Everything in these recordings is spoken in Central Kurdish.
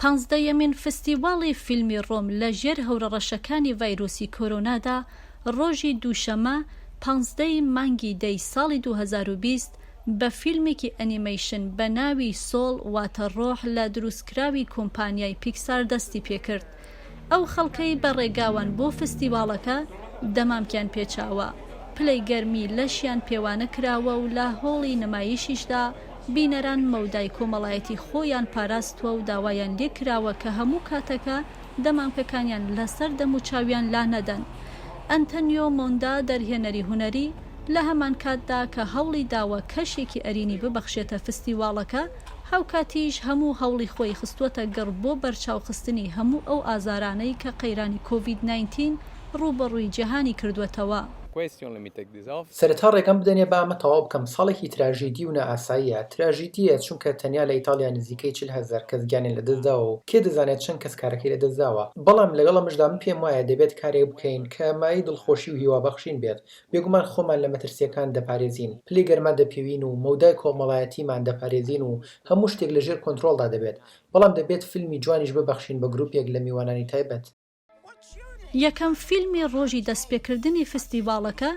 پانزەهەمین فیستیڤاڵی فیلمی ڕۆم لەژێر هەورە ڕەشەکانی ڤایرۆسی کۆرۆنادا ڕۆژی دووشەمە 15 مانگی دەی ساڵی 2020 بەفیلمێکی ئەنیمەیشن بە ناوی سۆڵ واتە ڕۆح لە دروستکراوی کۆمپانیای پیکسار دەستیپێکرد. ئەو خەڵکەی بە ڕێگاوان بۆ فیستیڤاڵەکە دەمامکیان پێچاوە، پلەی گەرمی لەشیان پێوانە کراوە و لە هۆڵی نمایشیشدا بینەران مەودای کۆمەڵایەتی خۆیان پاراستووە و داوایان لێ کراوە کە هەموو کاتەکە دەمامکەکانیان لەسەر دەم و چاویان لا نەدەن. ئەنتەنیۆ مۆندا دەرهێنەری هونەری لە هەمان کاتدا کە هەوڵی داوە کەشێکی ئەرینی ببەخشێتە فیستیڤاڵەکە، هاوکاتیش هەموو هەوڵی خۆی خستووەتە گەڕ بۆ بەرچاوخستنی هەموو ئەو ئازارانەی کە قەیرانی کۆڤید-19 ڕوبەڕووی جیهانی کردووەتەوە. سەرەتا ڕێگەم بدەنێ با ئەمە تەواو بکەم. ساڵێکی تراژیدی و نائاساییە. تراژیدیە چونکە تەنیا لە ئیتاڵیا نزیکەی 40,000 کەس گیانیان لەدەستداوە و کێ دەزانێت چەند کەس کارەکەی لەدەستداوە. بەڵام لەگەڵ ئەمەشدا من پێم وایە دەبێت کارێک بکەین کە مایەیی دڵخۆشی و هیوابەخشین بێت. بێگومان خۆمان لە مەترسیەکان دەپارێزین، پلەی گەرما دەپێوین و مەودای کۆمەڵایەتیمان دەپارێزین و هەموو شتێک لەژێر کۆنتڕۆڵدا دەبێت. بەڵام دەبێت فیلمی جوانیش ببەخشین بە گروپێک لە میوانانی تایبەت. یەکەم فیلمی ڕۆژی دەستپێکردنی فیستیڤاڵەکە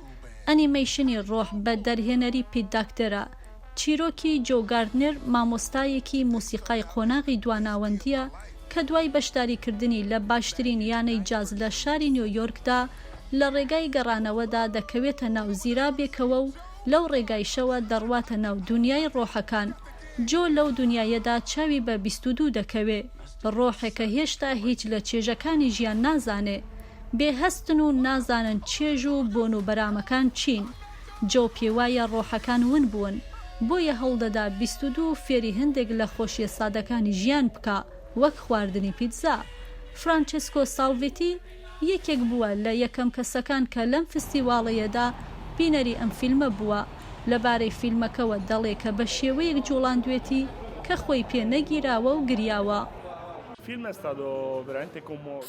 ئەنیمەیشنی ڕۆح بە دەرهێنەری پیداکتەرە. چیرۆکی جۆ گاردنر مامۆستایەکی موسیقای قۆناغی دواناوەندیە کە دوای بەشداریکردنی لە باشترین یانەی جاز لە شاری نیویۆرکدا لە ڕێگای گەڕانەوەدا دەکەوێتە ناو زیرابێکەوە و لەو ڕێگایشەوە دەڕواتە ناو دنیای ڕۆحەکان. جۆ لەو دنیایەدا چاوی بە 22 دەکەوێ، ڕۆحێکە هێشتا هیچ لە چێژەکانی ژیان نازانێ، بێهەستن و نازانن چێژ و بۆن و بەرامەکان چین. جۆ پێوایە ڕۆحەکان ون بوون، بۆیە هەوڵدەدا 22 فێری هەندێک لە خۆشیە سادەکانی ژیان بکە، وەک خواردنی پیتزا. فرانچسکۆ ساڵڤێتی یەکێک بووە لە یەکەم کەسەکان کە لەم فیستیڤاڵەیەدا بینەری ئەم فیلمە بووە. لەبارەی فیلمەکەوە دەڵێ کە بە شێوەیەک جوڵاندوێتی کە خۆی پێ نەگیراوە و گریاوە.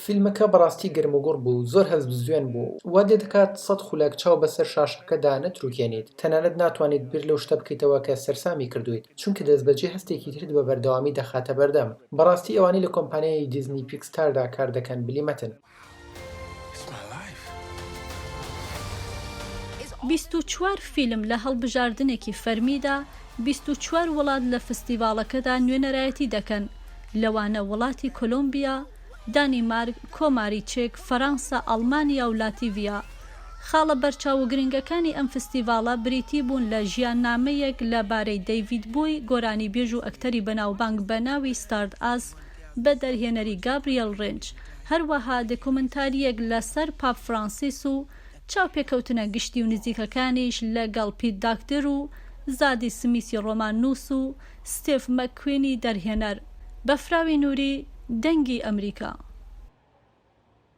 فیلمەکە بەڕاستی گرموگوڕ بوو، زۆر هەز بزوێن بوو. وا دێ دەکات 100 خولەک چاو بەسەر شاشەکەدا نەتروکێنیت، تەنانەت ناتوانیت بیر لەو شتە بکەیتەوە کە سەرسامی کردویت، چونکە دەستبەجێ هەستێکی ترت بە بەردەوامی دەخاتە بەردەم. بەڕاستی ئەوانەی لە کۆمپانیای دیزنی پیکساردا کار دەکەن بلیمەتن. 24 فیلم لە هەڵبژاردنێکی فەرمیدا 24 وڵات لە فیستیڤاڵەکەدا نوێنەرایەتی دەکەن، لەوانە وڵاتی کۆلۆمبیا، دانیمارک، کۆماری چێک، فەرەنسا، ئەڵمانیا و لاتیڤیا. خاڵە بەرچاو گرنگەکانی ئەم فیستیڤاڵە بریتی بوون لە ژیاننامەیەک لەبارەی دەیڤید بۆی، گۆرانی بێژ و ئەکتەری بەناوبانگ بە ناوی ستارد ئاس بە دەرهێنەری گابریێل ڕێنج، هەروەها دۆکومنتاریەک لەسەر پاپ فرانسیس و چاوپێکەوتنە گشتی و نزیکەکانیش لەگەڵ پیداکتەر و زادی سمیسی ڕۆمان نووس و ستێف مەککوێنی دەرهێنەر. بەفراوی نووری، دەنگی ئەمریکا.